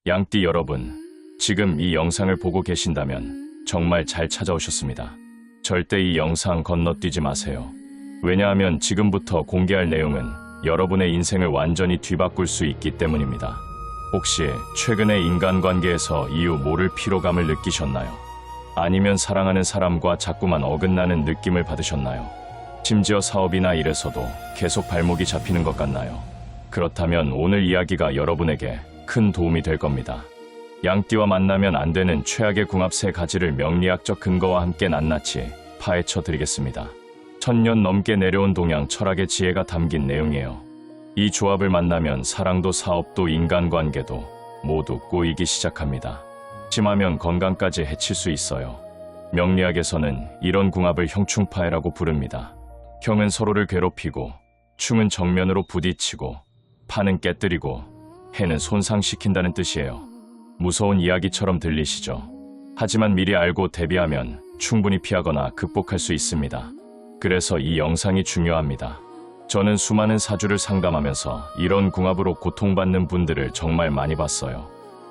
양띠 여러분, 지금 이 영상을 보고 계신다면 정말 잘 찾아오셨습니다. 절대 이 영상 건너뛰지 마세요. 왜냐하면 지금부터 공개할 내용은 여러분의 인생을 완전히 뒤바꿀 수 있기 때문입니다. 혹시 최근에 인간관계에서 이유 모를 피로감을 느끼셨나요? 아니면 사랑하는 사람과 자꾸만 어긋나는 느낌을 받으셨나요? 심지어 사업이나 일에서도 계속 발목이 잡히는 것 같나요? 그렇다면 오늘 이야기가 여러분에게 큰 도움이 될 겁니다. 양띠와 만나면 안 되는 최악의 궁합 3가지를 명리학적 근거와 함께 낱낱이 파헤쳐 드리겠습니다. 1000년 넘게 내려온 동양 철학의 지혜가 담긴 내용이에요. 이 조합을 만나면 사랑도 사업도 인간관계도 모두 꼬이기 시작합니다. 심하면 건강까지 해칠 수 있어요. 명리학에서는 이런 궁합을 형충파해라고 부릅니다. 형은 서로를 괴롭히고, 충은 정면으로 부딪히고, 파는 깨뜨리고, 해는 손상시킨다는 뜻이에요. 무서운 이야기처럼 들리시죠? 하지만 미리 알고 대비하면 충분히 피하거나 극복할 수 있습니다. 그래서 이 영상이 중요합니다. 저는 수많은 사주를 상담하면서 이런 궁합으로 고통받는 분들을 정말 많이 봤어요.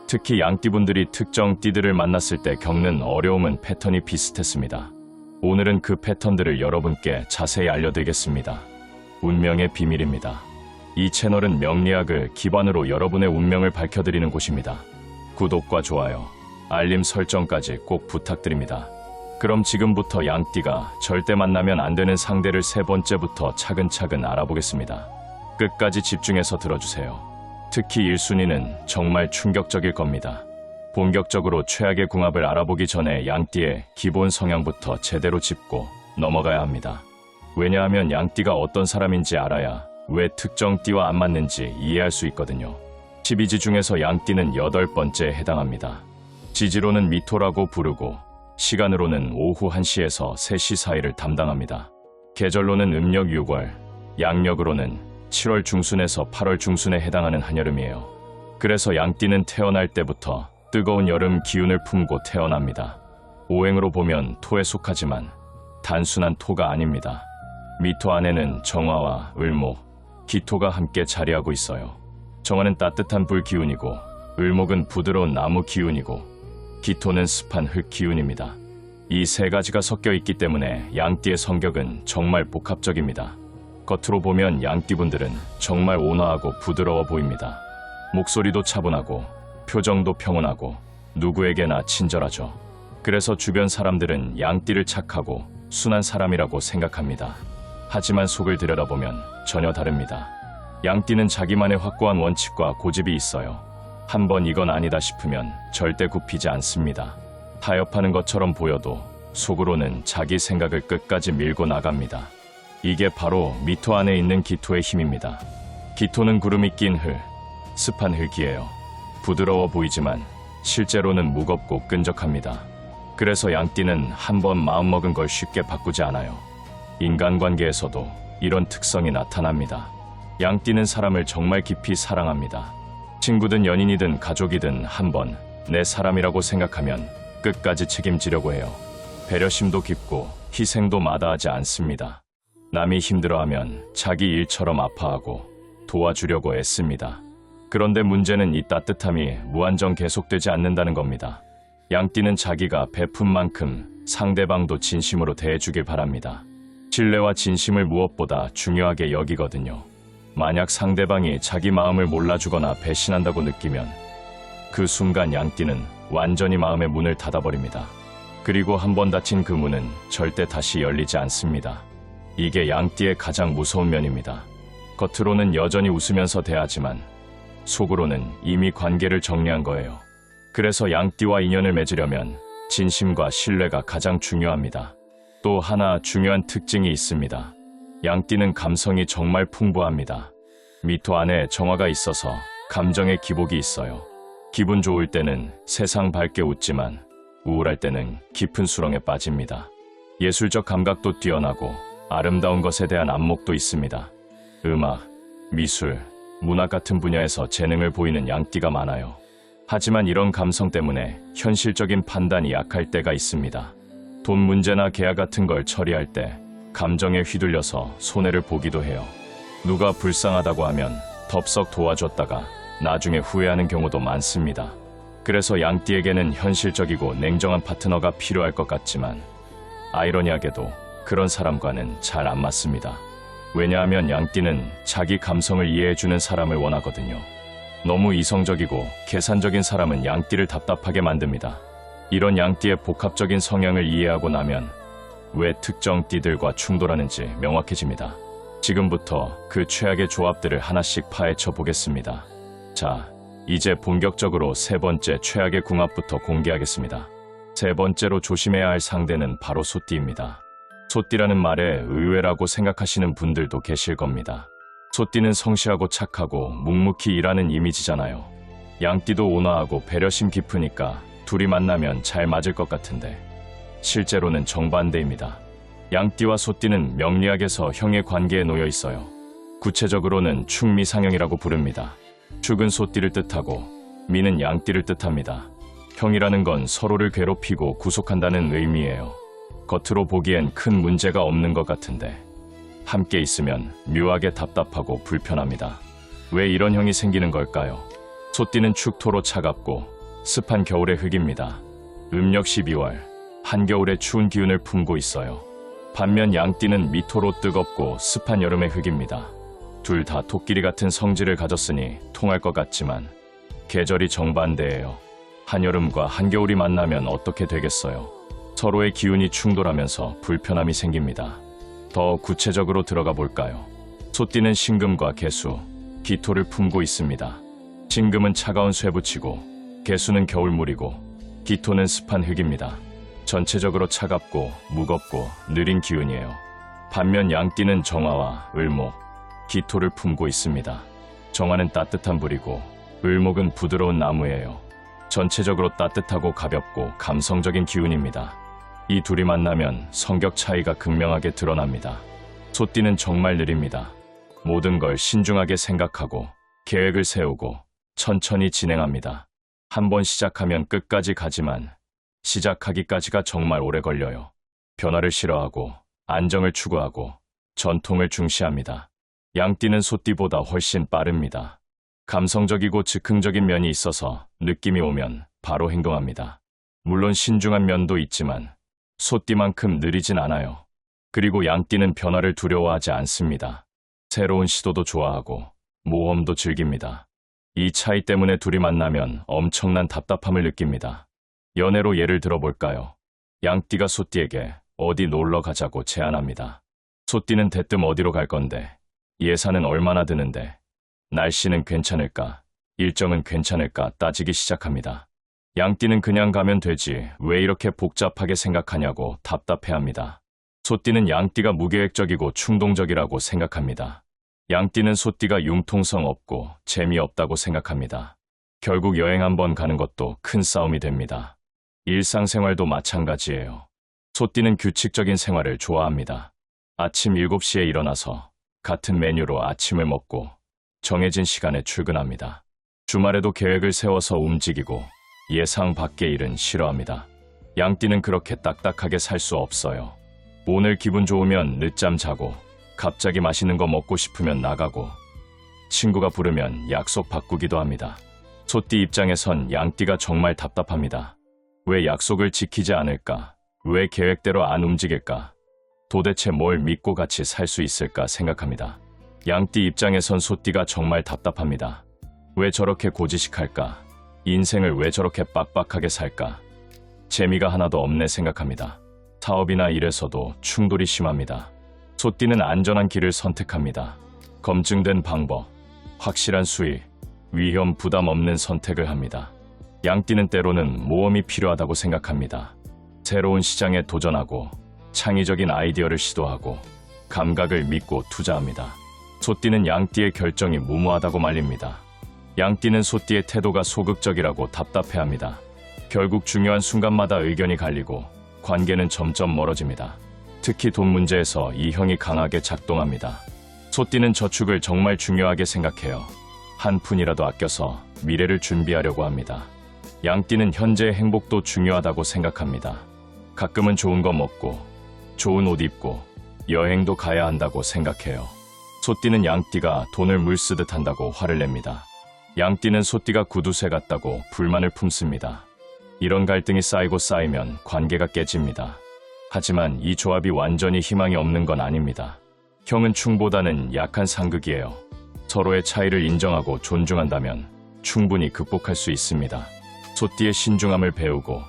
특히 양띠분들이 특정 띠들을 만났을 때 겪는 어려움은 패턴이 비슷했습니다. 오늘은 그 패턴들을 여러분께 자세히 알려드리겠습니다. 운명의 비밀입니다. 이 채널은 명리학을 기반으로 여러분의 운명을 밝혀드리는 곳입니다. 구독과 좋아요, 알림 설정까지 꼭 부탁드립니다. 그럼 지금부터 양띠가 절대 만나면 안 되는 상대를 3번째부터 차근차근 알아보겠습니다. 끝까지 집중해서 들어주세요. 특히 1순위는 정말 충격적일 겁니다. 본격적으로 최악의 궁합을 알아보기 전에 양띠의 기본 성향부터 제대로 짚고 넘어가야 합니다. 왜냐하면 양띠가 어떤 사람인지 알아야 왜 특정 띠와 안 맞는지 이해할 수 있거든요. 12지 중에서 양띠는 8번째에 해당합니다. 지지로는 미토라고 부르고 시간으로는 오후 1시에서 3시 사이를 담당합니다. 계절로는 음력 6월, 양력으로는 7월 중순에서 8월 중순에 해당하는 한여름이에요. 그래서 양띠는 태어날 때부터 뜨거운 여름 기운을 품고 태어납니다. 오행으로 보면 토에 속하지만 단순한 토가 아닙니다. 미토 안에는 정화와 을목, 기토가 함께 자리하고 있어요. 정화는 따뜻한 불 기운이고 을목은 부드러운 나무 기운이고 기토는 습한 흙 기운입니다. 이 3가지가 섞여 있기 때문에 양띠의 성격은 정말 복합적입니다. 겉으로 보면 양띠분들은 정말 온화하고 부드러워 보입니다. 목소리도 차분하고 표정도 평온하고 누구에게나 친절하죠. 그래서 주변 사람들은 양띠를 착하고 순한 사람이라고 생각합니다. 하지만 속을 들여다보면 전혀 다릅니다. 양띠는 자기만의 확고한 원칙과 고집이 있어요. 한번 이건 아니다 싶으면 절대 굽히지 않습니다. 타협하는 것처럼 보여도 속으로는 자기 생각을 끝까지 밀고 나갑니다. 이게 바로 미토 안에 있는 기토의 힘입니다. 기토는 구름이 낀 습한 흙이에요. 부드러워 보이지만 실제로는 무겁고 끈적합니다. 그래서 양띠는 한번 마음먹은 걸 쉽게 바꾸지 않아요. 인간관계에서도 이런 특성이 나타납니다. 양띠는 사람을 정말 깊이 사랑합니다. 친구든 연인이든 가족이든 한번 내 사람이라고 생각하면 끝까지 책임지려고 해요. 배려심도 깊고 희생도 마다하지 않습니다. 남이 힘들어하면 자기 일처럼 아파하고 도와주려고 애씁니다. 그런데 문제는 이 따뜻함이 무한정 계속되지 않는다는 겁니다. 양띠는 자기가 베푼 만큼 상대방도 진심으로 대해주길 바랍니다. 신뢰와 진심을 무엇보다 중요하게 여기거든요. 만약 상대방이 자기 마음을 몰라주거나 배신한다고 느끼면 그 순간 양띠는 완전히 마음의 문을 닫아버립니다. 그리고 한번 닫힌 그 문은 절대 다시 열리지 않습니다. 이게 양띠의 가장 무서운 면입니다. 겉으로는 여전히 웃으면서 대하지만 속으로는 이미 관계를 정리한 거예요. 그래서 양띠와 인연을 맺으려면 진심과 신뢰가 가장 중요합니다. 또 하나 중요한 특징이 있습니다. 양띠는 감성이 정말 풍부합니다. 미토 안에 정화가 있어서 감정의 기복이 있어요. 기분 좋을 때는 세상 밝게 웃지만 우울할 때는 깊은 수렁에 빠집니다. 예술적 감각도 뛰어나고 아름다운 것에 대한 안목도 있습니다. 음악, 미술, 문학 같은 분야에서 재능을 보이는 양띠가 많아요. 하지만 이런 감성 때문에 현실적인 판단이 약할 때가 있습니다. 돈 문제나 계약 같은 걸 처리할 때 감정에 휘둘려서 손해를 보기도 해요. 누가 불쌍하다고 하면 덥석 도와줬다가 나중에 후회하는 경우도 많습니다. 그래서 양띠에게는 현실적이고 냉정한 파트너가 필요할 것 같지만 아이러니하게도 그런 사람과는 잘 안 맞습니다. 왜냐하면 양띠는 자기 감성을 이해해주는 사람을 원하거든요. 너무 이성적이고 계산적인 사람은 양띠를 답답하게 만듭니다. 이런 양띠의 복합적인 성향을 이해하고 나면 왜 특정 띠들과 충돌하는지 명확해집니다. 지금부터 그 최악의 조합들을 하나씩 파헤쳐 보겠습니다. 자, 이제 본격적으로 세 번째 최악의 궁합부터 공개하겠습니다. 세 번째로 조심해야 할 상대는 바로 소띠입니다. 소띠라는 말에 의외라고 생각하시는 분들도 계실 겁니다. 소띠는 성실하고 착하고 묵묵히 일하는 이미지잖아요. 양띠도 온화하고 배려심 깊으니까 둘이 만나면 잘 맞을 것 같은데 실제로는 정반대입니다. 양띠와 소띠는 명리학에서 형의 관계에 놓여 있어요. 구체적으로는 축미상형이라고 부릅니다. 축은 소띠를 뜻하고 미는 양띠를 뜻합니다. 형이라는 건 서로를 괴롭히고 구속한다는 의미예요. 겉으로 보기엔 큰 문제가 없는 것 같은데 함께 있으면 묘하게 답답하고 불편합니다. 왜 이런 형이 생기는 걸까요? 소띠는 축토로 차갑고 습한 겨울의 흙입니다. 음력 12월, 한겨울의 추운 기운을 품고 있어요. 반면 양띠는 미토로 뜨겁고 습한 여름의 흙입니다. 둘 다 토끼리 같은 성질을 가졌으니 통할 것 같지만 계절이 정반대예요. 한여름과 한겨울이 만나면 어떻게 되겠어요? 서로의 기운이 충돌하면서 불편함이 생깁니다. 더 구체적으로 들어가 볼까요? 소띠는 신금과 개수, 기토를 품고 있습니다. 신금은 차가운 쇠붙이고 개수는 겨울물이고 기토는 습한 흙입니다. 전체적으로 차갑고 무겁고 느린 기운이에요. 반면 양띠는 정화와 을목, 기토를 품고 있습니다. 정화는 따뜻한 불이고 을목은 부드러운 나무예요. 전체적으로 따뜻하고 가볍고 감성적인 기운입니다. 이 둘이 만나면 성격 차이가 극명하게 드러납니다. 소띠는 정말 느립니다. 모든 걸 신중하게 생각하고 계획을 세우고 천천히 진행합니다. 한번 시작하면 끝까지 가지만 시작하기까지가 정말 오래 걸려요. 변화를 싫어하고 안정을 추구하고 전통을 중시합니다. 양띠는 소띠보다 훨씬 빠릅니다. 감성적이고 즉흥적인 면이 있어서 느낌이 오면 바로 행동합니다. 물론 신중한 면도 있지만 소띠만큼 느리진 않아요. 그리고 양띠는 변화를 두려워하지 않습니다. 새로운 시도도 좋아하고 모험도 즐깁니다. 이 차이 때문에 둘이 만나면 엄청난 답답함을 느낍니다. 연애로 예를 들어볼까요? 양띠가 소띠에게 어디 놀러 가자고 제안합니다. 소띠는 대뜸 어디로 갈 건데, 예산은 얼마나 드는데, 날씨는 괜찮을까, 일정은 괜찮을까 따지기 시작합니다. 양띠는 그냥 가면 되지 왜 이렇게 복잡하게 생각하냐고 답답해합니다. 소띠는 양띠가 무계획적이고 충동적이라고 생각합니다. 양띠는 소띠가 융통성 없고 재미없다고 생각합니다. 결국 여행 한번 가는 것도 큰 싸움이 됩니다. 일상생활도 마찬가지예요. 소띠는 규칙적인 생활을 좋아합니다. 아침 7시에 일어나서 같은 메뉴로 아침을 먹고 정해진 시간에 출근합니다. 주말에도 계획을 세워서 움직이고 예상 밖의 일은 싫어합니다. 양띠는 그렇게 딱딱하게 살 수 없어요. 오늘 기분 좋으면 늦잠 자고 갑자기 맛있는 거 먹고 싶으면 나가고 친구가 부르면 약속 바꾸기도 합니다. 소띠 입장에선 양띠가 정말 답답합니다. 왜 약속을 지키지 않을까? 왜 계획대로 안 움직일까? 도대체 뭘 믿고 같이 살 수 있을까 생각합니다. 양띠 입장에선 소띠가 정말 답답합니다. 왜 저렇게 고지식할까? 인생을 왜 저렇게 빡빡하게 살까? 재미가 하나도 없네 생각합니다. 사업이나 일에서도 충돌이 심합니다. 소띠는 안전한 길을 선택합니다. 검증된 방법, 확실한 수익, 위험 부담 없는 선택을 합니다. 양띠는 때로는 모험이 필요하다고 생각합니다. 새로운 시장에 도전하고 창의적인 아이디어를 시도하고 감각을 믿고 투자합니다. 소띠는 양띠의 결정이 무모하다고 말립니다. 양띠는 소띠의 태도가 소극적이라고 답답해합니다. 결국 중요한 순간마다 의견이 갈리고 관계는 점점 멀어집니다. 특히 돈 문제에서 이 형이 강하게 작동합니다. 소띠는 저축을 정말 중요하게 생각해요. 한 푼이라도 아껴서 미래를 준비하려고 합니다. 양띠는 현재의 행복도 중요하다고 생각합니다. 가끔은 좋은 거 먹고 좋은 옷 입고 여행도 가야 한다고 생각해요. 소띠는 양띠가 돈을 물쓰듯 한다고 화를 냅니다. 양띠는 소띠가 구두쇠 같다고 불만을 품습니다. 이런 갈등이 쌓이고 쌓이면 관계가 깨집니다. 하지만 이 조합이 완전히 희망이 없는 건 아닙니다. 형은 충보다는 약한 상극이에요. 서로의 차이를 인정하고 존중한다면 충분히 극복할 수 있습니다. 소띠의 신중함을 배우고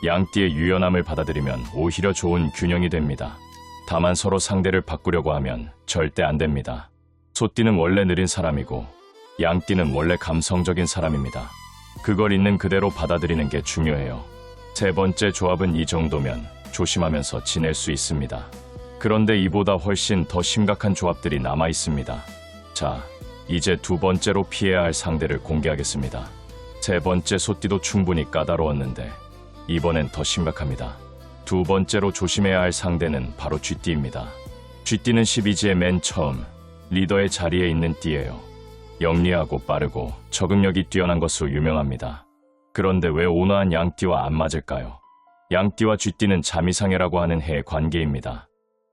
양띠의 유연함을 받아들이면 오히려 좋은 균형이 됩니다. 다만 서로 상대를 바꾸려고 하면 절대 안 됩니다. 소띠는 원래 느린 사람이고 양띠는 원래 감성적인 사람입니다. 그걸 있는 그대로 받아들이는 게 중요해요. 세 번째 조합은 이 정도면 조심하면서 지낼 수 있습니다. 그런데 이보다 훨씬 더 심각한 조합들이 남아 있습니다. 자, 이제 두 번째로 피해야 할 상대를 공개하겠습니다. 세 번째 소띠도 충분히 까다로웠는데 이번엔 더 심각합니다. 두 번째로 조심해야 할 상대는 바로 쥐띠입니다. 쥐띠는 12지의 맨 처음 리더의 자리에 있는 띠예요. 영리하고 빠르고 적응력이 뛰어난 것으로 유명합니다. 그런데 왜 온화한 양띠와 안 맞을까요? 양띠와 쥐띠는 자미상해라고 하는 해의 관계입니다.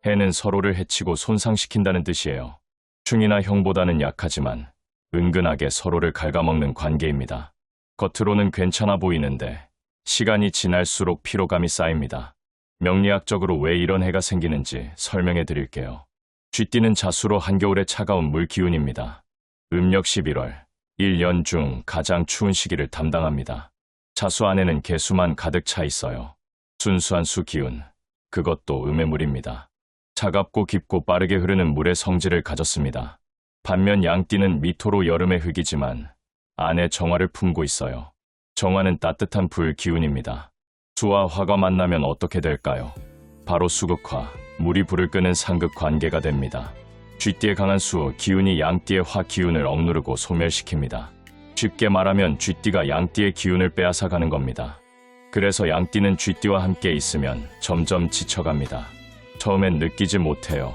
해는 서로를 해치고 손상시킨다는 뜻이에요. 충이나 형보다는 약하지만 은근하게 서로를 갉아먹는 관계입니다. 겉으로는 괜찮아 보이는데 시간이 지날수록 피로감이 쌓입니다. 명리학적으로 왜 이런 해가 생기는지 설명해 드릴게요. 쥐띠는 자수로 한겨울의 차가운 물 기운입니다. 음력 11월, 1년 중 가장 추운 시기를 담당합니다. 자수 안에는 개수만 가득 차 있어요. 순수한 수 기운, 그것도 음의 물입니다. 차갑고 깊고 빠르게 흐르는 물의 성질을 가졌습니다. 반면 양띠는 미토로 여름의 흙이지만 안에 정화를 품고 있어요. 정화는 따뜻한 불 기운입니다. 수와 화가 만나면 어떻게 될까요? 바로 수극화, 물이 불을 끄는 상극 관계가 됩니다. 쥐띠의 강한 수, 기운이 양띠의 화 기운을 억누르고 소멸시킵니다. 쉽게 말하면 쥐띠가 양띠의 기운을 빼앗아가는 겁니다. 그래서 양띠는 쥐띠와 함께 있으면 점점 지쳐갑니다. 처음엔 느끼지 못해요.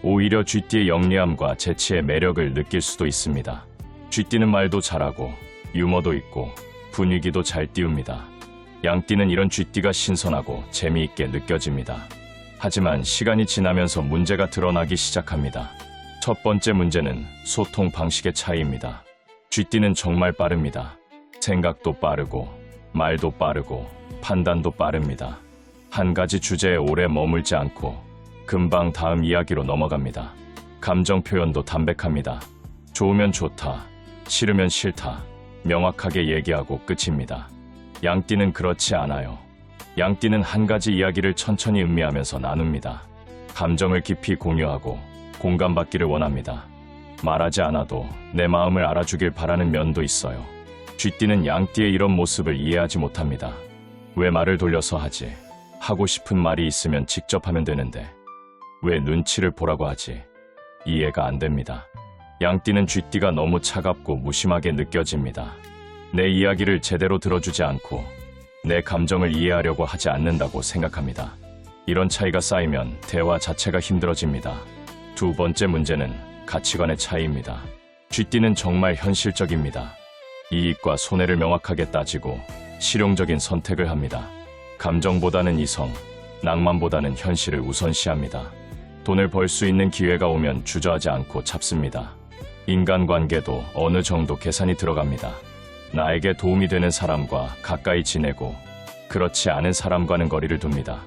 오히려 쥐띠의 영리함과 재치의 매력을 느낄 수도 있습니다. 쥐띠는 말도 잘하고 유머도 있고 분위기도 잘 띄웁니다. 양띠는 이런 쥐띠가 신선하고 재미있게 느껴집니다. 하지만 시간이 지나면서 문제가 드러나기 시작합니다. 첫 번째 문제는 소통 방식의 차이입니다. 쥐띠는 정말 빠릅니다. 생각도 빠르고 말도 빠르고 판단도 빠릅니다. 한 가지 주제에 오래 머물지 않고 금방 다음 이야기로 넘어갑니다. 감정 표현도 담백합니다. 좋으면 좋다, 싫으면 싫다, 명확하게 얘기하고 끝입니다. 양띠는 그렇지 않아요. 양띠는 한 가지 이야기를 천천히 음미하면서 나눕니다. 감정을 깊이 공유하고 공감받기를 원합니다. 말하지 않아도 내 마음을 알아주길 바라는 면도 있어요. 쥐띠는 양띠의 이런 모습을 이해하지 못합니다. 왜 말을 돌려서 하지? 하고 싶은 말이 있으면 직접 하면 되는데 왜 눈치를 보라고 하지? 이해가 안 됩니다. 양띠는 쥐띠가 너무 차갑고 무심하게 느껴집니다. 내 이야기를 제대로 들어주지 않고 내 감정을 이해하려고 하지 않는다고 생각합니다. 이런 차이가 쌓이면 대화 자체가 힘들어집니다. 두 번째 문제는 가치관의 차이입니다. 쥐띠는 정말 현실적입니다. 이익과 손해를 명확하게 따지고 실용적인 선택을 합니다. 감정보다는 이성, 낭만보다는 현실을 우선시합니다. 돈을 벌 수 있는 기회가 오면 주저하지 않고 잡습니다. 인간관계도 어느 정도 계산이 들어갑니다. 나에게 도움이 되는 사람과 가까이 지내고 그렇지 않은 사람과는 거리를 둡니다.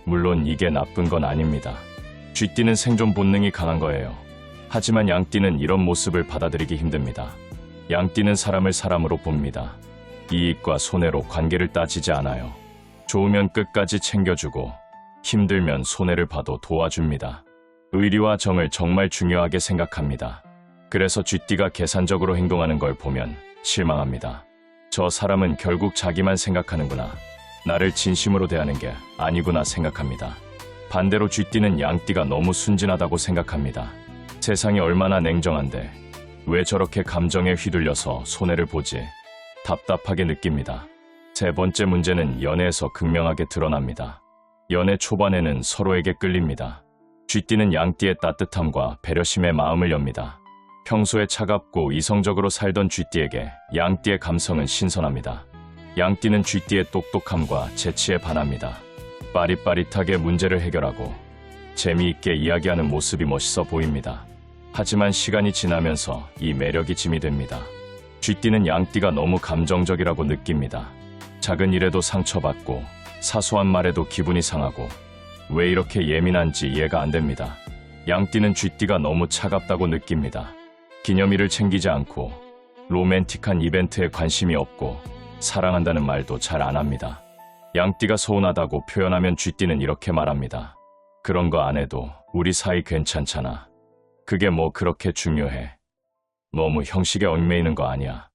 물론 이게 나쁜 건 아닙니다. 쥐띠는 생존 본능이 강한 거예요. 하지만 양띠는 이런 모습을 받아들이기 힘듭니다. 양띠는 사람을 사람으로 봅니다. 이익과 손해로 관계를 따지지 않아요. 좋으면 끝까지 챙겨주고 힘들면 손해를 봐도 도와줍니다. 의리와 정을 정말 중요하게 생각합니다. 그래서 쥐띠가 계산적으로 행동하는 걸 보면 실망합니다. 저 사람은 결국 자기만 생각하는구나. 나를 진심으로 대하는 게 아니구나 생각합니다. 반대로 쥐띠는 양띠가 너무 순진하다고 생각합니다. 세상이 얼마나 냉정한데 왜 저렇게 감정에 휘둘려서 손해를 보지? 답답하게 느낍니다. 세 번째 문제는 연애에서 극명하게 드러납니다. 연애 초반에는 서로에게 끌립니다. 쥐띠는 양띠의 따뜻함과 배려심에 마음을 엽니다. 평소에 차갑고 이성적으로 살던 쥐띠에게 양띠의 감성은 신선합니다. 양띠는 쥐띠의 똑똑함과 재치에 반합니다. 빠릿빠릿하게 문제를 해결하고 재미있게 이야기하는 모습이 멋있어 보입니다. 하지만 시간이 지나면서 이 매력이 짐이 됩니다. 쥐띠는 양띠가 너무 감정적이라고 느낍니다. 작은 일에도 상처받고 사소한 말에도 기분이 상하고 왜 이렇게 예민한지 이해가 안 됩니다. 양띠는 쥐띠가 너무 차갑다고 느낍니다. 기념일을 챙기지 않고 로맨틱한 이벤트에 관심이 없고 사랑한다는 말도 잘 안 합니다. 양띠가 서운하다고 표현하면 쥐띠는 이렇게 말합니다. 그런 거 안 해도 우리 사이 괜찮잖아. 그게 뭐 그렇게 중요해. 너무 형식에 얽매이는 거 아니야.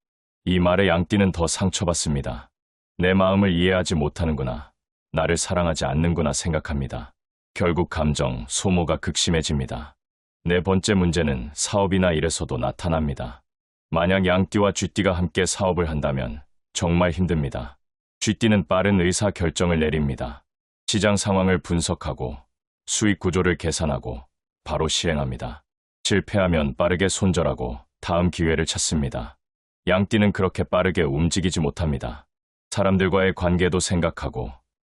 이 말에 양띠는 더 상처받습니다. 내 마음을 이해하지 못하는구나. 나를 사랑하지 않는구나 생각합니다. 결국 감정 소모가 극심해집니다. 네 번째 문제는 사업이나 일에서도 나타납니다. 만약 양띠와 쥐띠가 함께 사업을 한다면 정말 힘듭니다. 쥐띠는 빠른 의사 결정을 내립니다. 시장 상황을 분석하고 수익 구조를 계산하고 바로 시행합니다. 실패하면 빠르게 손절하고 다음 기회를 찾습니다. 양띠는 그렇게 빠르게 움직이지 못합니다. 사람들과의 관계도 생각하고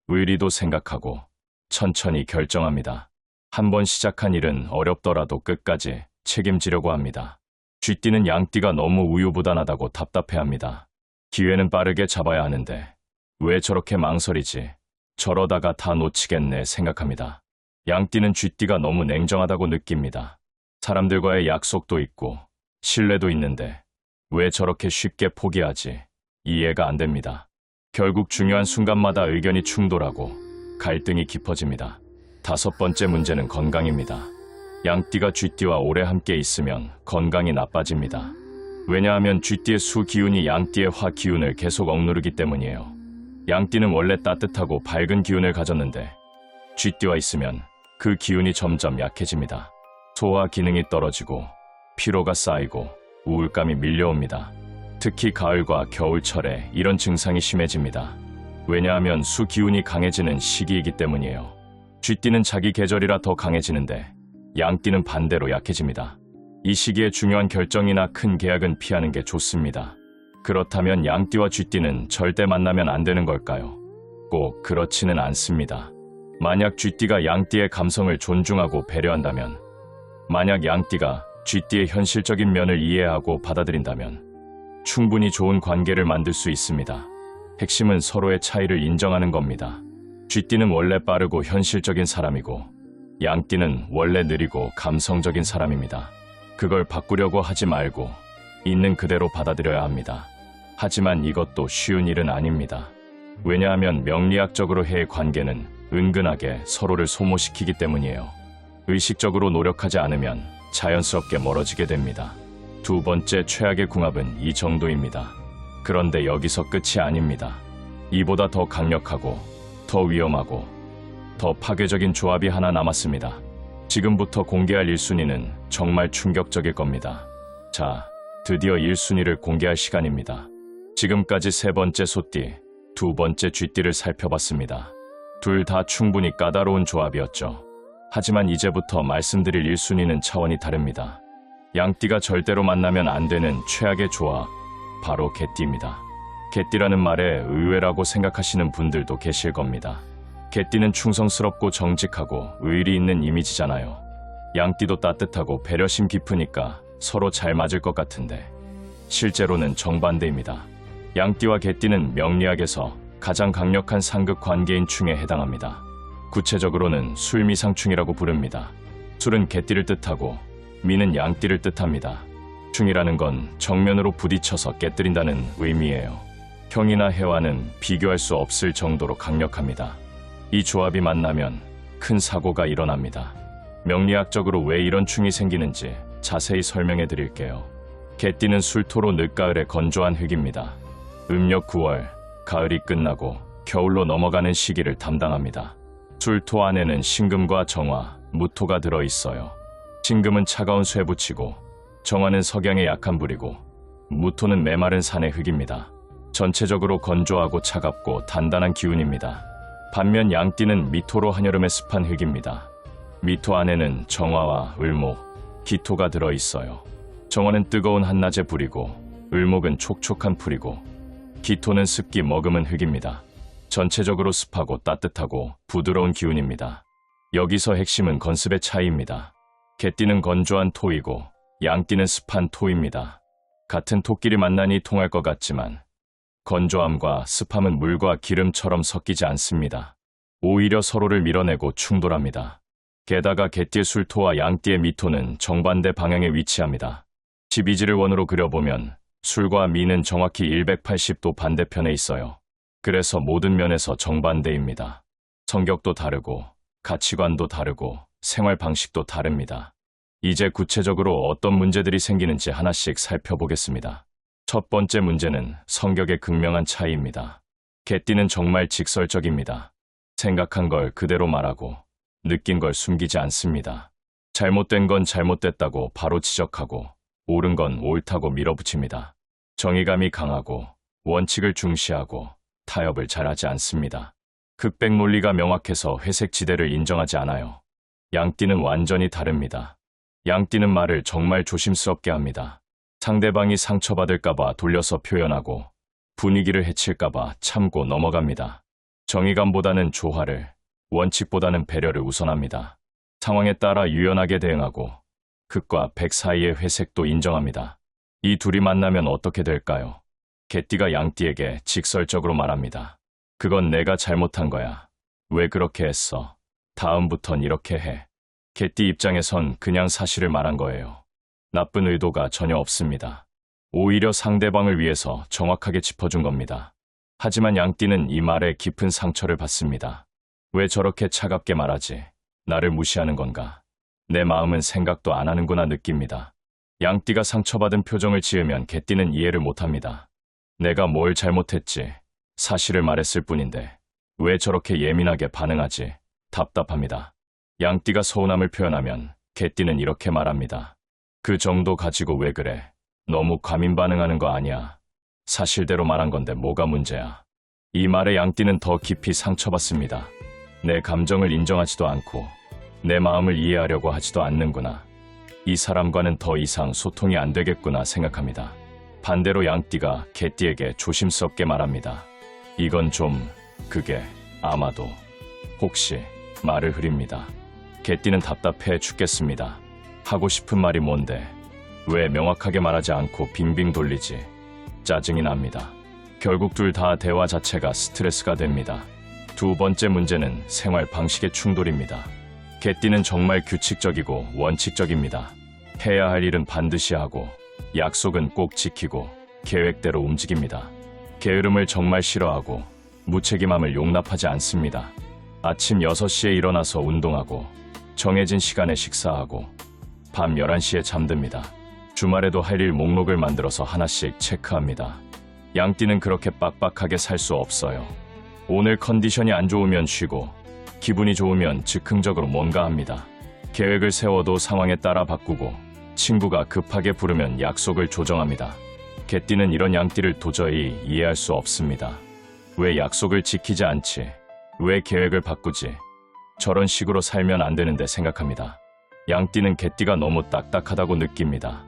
의리도 생각하고 천천히 결정합니다. 한번 시작한 일은 어렵더라도 끝까지 책임지려고 합니다. 쥐띠는 양띠가 너무 우유부단하다고 답답해합니다. 기회는 빠르게 잡아야 하는데 왜 저렇게 망설이지? 저러다가 다 놓치겠네 생각합니다. 양띠는 쥐띠가 너무 냉정하다고 느낍니다. 사람들과의 약속도 있고 신뢰도 있는데 왜 저렇게 쉽게 포기하지? 이해가 안 됩니다. 결국 중요한 순간마다 의견이 충돌하고 갈등이 깊어집니다. 다섯 번째 문제는 건강입니다. 양띠가 쥐띠와 오래 함께 있으면 건강이 나빠집니다. 왜냐하면 쥐띠의 수 기운이 양띠의 화 기운을 계속 억누르기 때문이에요. 양띠는 원래 따뜻하고 밝은 기운을 가졌는데 쥐띠와 있으면 그 기운이 점점 약해집니다. 소화 기능이 떨어지고 피로가 쌓이고 우울감이 밀려옵니다. 특히 가을과 겨울철에 이런 증상이 심해집니다. 왜냐하면 수 기운이 강해지는 시기이기 때문이에요. 쥐띠는 자기 계절이라 더 강해지는데 양띠는 반대로 약해집니다. 이 시기에 중요한 결정이나 큰 계약은 피하는 게 좋습니다. 그렇다면 양띠와 쥐띠는 절대 만나면 안 되는 걸까요? 꼭 그렇지는 않습니다. 만약 쥐띠가 양띠의 감성을 존중하고 배려한다면, 만약 양띠가 쥐띠의 현실적인 면을 이해하고 받아들인다면 충분히 좋은 관계를 만들 수 있습니다. 핵심은 서로의 차이를 인정하는 겁니다. 쥐띠는 원래 빠르고 현실적인 사람이고 양띠는 원래 느리고 감성적인 사람입니다. 그걸 바꾸려고 하지 말고 있는 그대로 받아들여야 합니다. 하지만 이것도 쉬운 일은 아닙니다. 왜냐하면 명리학적으로 해의 관계는 은근하게 서로를 소모시키기 때문이에요. 의식적으로 노력하지 않으면 자연스럽게 멀어지게 됩니다. 두 번째 최악의 궁합은 이 정도입니다. 그런데 여기서 끝이 아닙니다. 이보다 더 강력하고 더 위험하고 더 파괴적인 조합이 하나 남았습니다. 지금부터 공개할 1순위는 정말 충격적일 겁니다. 자, 드디어 1순위를 공개할 시간입니다. 지금까지 세 번째 소띠, 두 번째 쥐띠를 살펴봤습니다. 둘 다 충분히 까다로운 조합이었죠. 하지만 이제부터 말씀드릴 1순위는 차원이 다릅니다. 양띠가 절대로 만나면 안 되는 최악의 조합, 바로 개띠입니다. 개띠라는 말에 의외라고 생각하시는 분들도 계실 겁니다. 개띠는 충성스럽고 정직하고 의리 있는 이미지잖아요. 양띠도 따뜻하고 배려심 깊으니까 서로 잘 맞을 것 같은데 실제로는 정반대입니다. 양띠와 개띠는 명리학에서 가장 강력한 상극 관계인 충에 해당합니다. 구체적으로는 술미상충이라고 부릅니다. 술은 개띠를 뜻하고 미는 양띠를 뜻합니다. 충이라는 건 정면으로 부딪혀서 깨뜨린다는 의미예요. 형이나 해와는 비교할 수 없을 정도로 강력합니다. 이 조합이 만나면 큰 사고가 일어납니다. 명리학적으로 왜 이런 충이 생기는지 자세히 설명해 드릴게요. 개띠는 술토로 늦가을의 건조한 흙입니다. 음력 9월, 가을이 끝나고 겨울로 넘어가는 시기를 담당합니다. 술토 안에는 신금과 정화, 무토가 들어있어요. 신금은 차가운 쇠 붙이고 정화는 석양에 약한 불이고 무토는 메마른 산의 흙입니다. 전체적으로 건조하고 차갑고 단단한 기운입니다. 반면 양띠는 미토로 한여름에 습한 흙입니다. 미토 안에는 정화와 을목, 기토가 들어있어요. 정화는 뜨거운 한낮의 불이고 을목은 촉촉한 풀이고 기토는 습기 머금은 흙입니다. 전체적으로 습하고 따뜻하고 부드러운 기운입니다. 여기서 핵심은 건습의 차이입니다. 개띠는 건조한 토이고 양띠는 습한 토입니다. 같은 토끼리 만나니 통할 것 같지만 건조함과 습함은 물과 기름처럼 섞이지 않습니다. 오히려 서로를 밀어내고 충돌합니다. 게다가 개띠의 술토와 양띠의 미토는 정반대 방향에 위치합니다. 12지를 원으로 그려보면 술과 미는 정확히 180도 반대편에 있어요. 그래서 모든 면에서 정반대입니다. 성격도 다르고 가치관도 다르고 생활 방식도 다릅니다. 이제 구체적으로 어떤 문제들이 생기는지 하나씩 살펴보겠습니다. 첫 번째 문제는 성격의 극명한 차이입니다. 개띠는 정말 직설적입니다. 생각한 걸 그대로 말하고 느낀 걸 숨기지 않습니다. 잘못된 건 잘못됐다고 바로 지적하고 옳은 건 옳다고 밀어붙입니다. 정의감이 강하고 원칙을 중시하고 타협을 잘하지 않습니다. 흑백 논리가 명확해서 회색 지대를 인정하지 않아요. 양띠는 완전히 다릅니다. 양띠는 말을 정말 조심스럽게 합니다. 상대방이 상처받을까봐 돌려서 표현하고 분위기를 해칠까봐 참고 넘어갑니다. 정의감보다는 조화를, 원칙보다는 배려를 우선합니다. 상황에 따라 유연하게 대응하고 흑과 백 사이의 회색도 인정합니다. 이 둘이 만나면 어떻게 될까요? 개띠가 양띠에게 직설적으로 말합니다. 그건 내가 잘못한 거야. 왜 그렇게 했어? 다음부턴 이렇게 해. 개띠 입장에선 그냥 사실을 말한 거예요. 나쁜 의도가 전혀 없습니다. 오히려 상대방을 위해서 정확하게 짚어준 겁니다. 하지만 양띠는 이 말에 깊은 상처를 받습니다. 왜 저렇게 차갑게 말하지? 나를 무시하는 건가? 내 마음은 생각도 안 하는구나 느낍니다. 양띠가 상처받은 표정을 지으면 개띠는 이해를 못합니다. 내가 뭘 잘못했지? 사실을 말했을 뿐인데 왜 저렇게 예민하게 반응하지? 답답합니다. 양띠가 서운함을 표현하면 개띠는 이렇게 말합니다. 그 정도 가지고 왜 그래? 너무 과민 반응하는 거 아니야? 사실대로 말한 건데 뭐가 문제야? 이 말에 양띠는 더 깊이 상처받습니다. 내 감정을 인정하지도 않고 내 마음을 이해하려고 하지도 않는구나. 이 사람과는 더 이상 소통이 안 되겠구나 생각합니다. 반대로 양띠가 개띠에게 조심스럽게 말합니다. 이건 좀, 그게, 아마도, 혹시 말을 흐립니다. 개띠는 답답해 죽겠습니다. 하고 싶은 말이 뭔데 왜 명확하게 말하지 않고 빙빙 돌리지? 짜증이 납니다. 결국 둘 다 대화 자체가 스트레스가 됩니다. 두 번째 문제는 생활 방식의 충돌입니다. 개띠는 정말 규칙적이고 원칙적입니다. 해야 할 일은 반드시 하고 약속은 꼭 지키고 계획대로 움직입니다. 게으름을 정말 싫어하고 무책임함을 용납하지 않습니다. 아침 6시에 일어나서 운동하고 정해진 시간에 식사하고 밤 11시에 잠듭니다. 주말에도 할 일 목록을 만들어서 하나씩 체크합니다. 양띠는 그렇게 빡빡하게 살 수 없어요. 오늘 컨디션이 안 좋으면 쉬고 기분이 좋으면 즉흥적으로 뭔가 합니다. 계획을 세워도 상황에 따라 바꾸고 친구가 급하게 부르면 약속을 조정합니다. 개띠는 이런 양띠를 도저히 이해할 수 없습니다. 왜 약속을 지키지 않지? 왜 계획을 바꾸지? 저런 식으로 살면 안 되는데 생각합니다. 양띠는 개띠가 너무 딱딱하다고 느낍니다.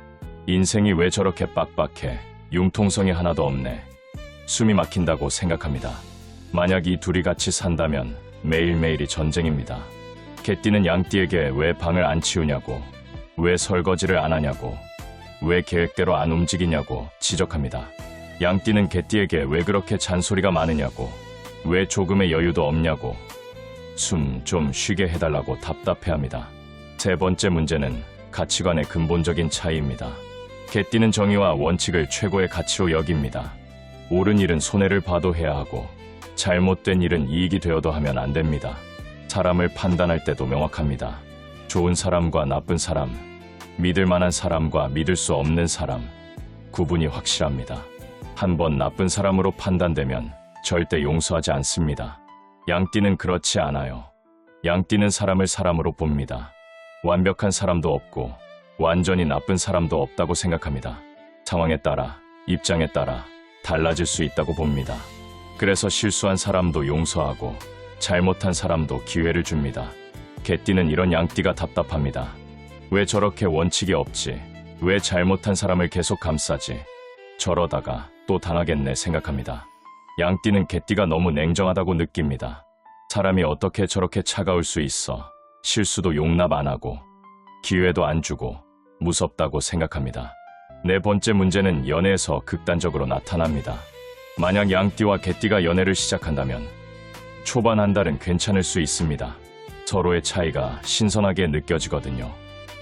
인생이 왜 저렇게 빡빡해? 융통성이 하나도 없네. 숨이 막힌다고 생각합니다. 만약 이 둘이 같이 산다면 매일매일이 전쟁입니다. 개띠는 양띠에게 왜 방을 안 치우냐고, 왜 설거지를 안 하냐고, 왜 계획대로 안 움직이냐고 지적합니다. 양띠는 개띠에게 왜 그렇게 잔소리가 많으냐고, 왜 조금의 여유도 없냐고, 숨 좀 쉬게 해달라고 답답해합니다. 세 번째 문제는 가치관의 근본적인 차이입니다. 개띠는 정의와 원칙을 최고의 가치로 여깁니다. 옳은 일은 손해를 봐도 해야 하고 잘못된 일은 이익이 되어도 하면 안 됩니다. 사람을 판단할 때도 명확합니다. 좋은 사람과 나쁜 사람, 믿을 만한 사람과 믿을 수 없는 사람, 구분이 확실합니다. 한번 나쁜 사람으로 판단되면 절대 용서하지 않습니다. 양띠는 그렇지 않아요. 양띠는 사람을 사람으로 봅니다. 완벽한 사람도 없고 완전히 나쁜 사람도 없다고 생각합니다. 상황에 따라, 입장에 따라 달라질 수 있다고 봅니다. 그래서 실수한 사람도 용서하고 잘못한 사람도 기회를 줍니다. 개띠는 이런 양띠가 답답합니다. 왜 저렇게 원칙이 없지? 왜 잘못한 사람을 계속 감싸지? 저러다가 또 당하겠네 생각합니다. 양띠는 개띠가 너무 냉정하다고 느낍니다. 사람이 어떻게 저렇게 차가울 수 있어? 실수도 용납 안 하고 기회도 안 주고 무섭다고 생각합니다. 네 번째 문제는 연애에서 극단적으로 나타납니다. 만약 양띠와 개띠가 연애를 시작한다면 초반 한 달은 괜찮을 수 있습니다. 서로의 차이가 신선하게 느껴지거든요.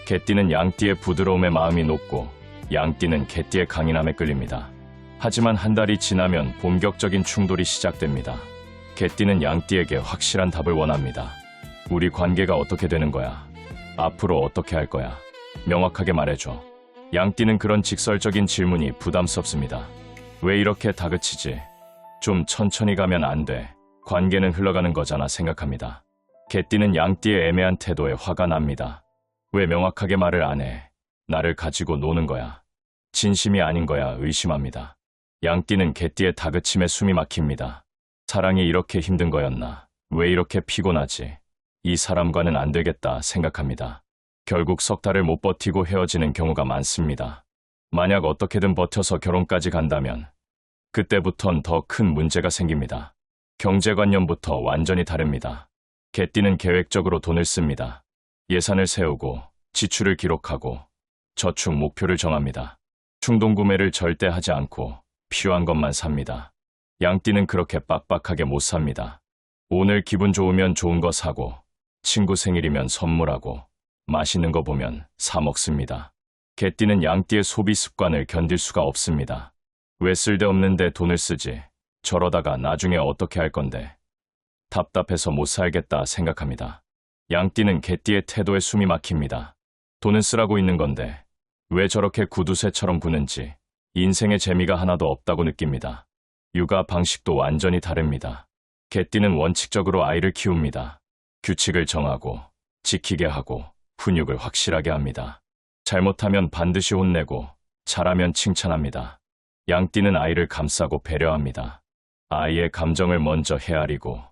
개띠는 양띠의 부드러움에 마음이 녹고 양띠는 개띠의 강인함에 끌립니다. 하지만 한 달이 지나면 본격적인 충돌이 시작됩니다. 개띠는 양띠에게 확실한 답을 원합니다. 우리 관계가 어떻게 되는 거야? 앞으로 어떻게 할 거야? 명확하게 말해줘. 양띠는 그런 직설적인 질문이 부담스럽습니다. 왜 이렇게 다그치지? 좀 천천히 가면 안 돼. 관계는 흘러가는 거잖아 생각합니다. 개띠는 양띠의 애매한 태도에 화가 납니다. 왜 명확하게 말을 안 해? 나를 가지고 노는 거야. 진심이 아닌 거야 의심합니다. 양띠는 개띠의 다그침에 숨이 막힙니다. 사랑이 이렇게 힘든 거였나? 왜 이렇게 피곤하지? 이 사람과는 안 되겠다 생각합니다. 결국 석 달을 못 버티고 헤어지는 경우가 많습니다. 만약 어떻게든 버텨서 결혼까지 간다면 그때부턴 더 큰 문제가 생깁니다. 경제관념부터 완전히 다릅니다. 개띠는 계획적으로 돈을 씁니다. 예산을 세우고 지출을 기록하고 저축 목표를 정합니다. 충동구매를 절대 하지 않고 필요한 것만 삽니다. 양띠는 그렇게 빡빡하게 못 삽니다. 오늘 기분 좋으면 좋은 거 사고 친구 생일이면 선물하고 맛있는 거 보면 사 먹습니다. 개띠는 양띠의 소비 습관을 견딜 수가 없습니다. 왜 쓸데없는데 돈을 쓰지? 저러다가 나중에 어떻게 할 건데? 답답해서 못 살겠다 생각합니다. 양띠는 개띠의 태도에 숨이 막힙니다. 돈은 쓰라고 있는 건데 왜 저렇게 구두쇠처럼 구는지 인생의 재미가 하나도 없다고 느낍니다. 육아 방식도 완전히 다릅니다. 개띠는 원칙적으로 아이를 키웁니다. 규칙을 정하고 지키게 하고 훈육을 확실하게 합니다. 잘못하면 반드시 혼내고 잘하면 칭찬합니다. 양띠는 아이를 감싸고 배려합니다. 아이의 감정을 먼저 헤아리고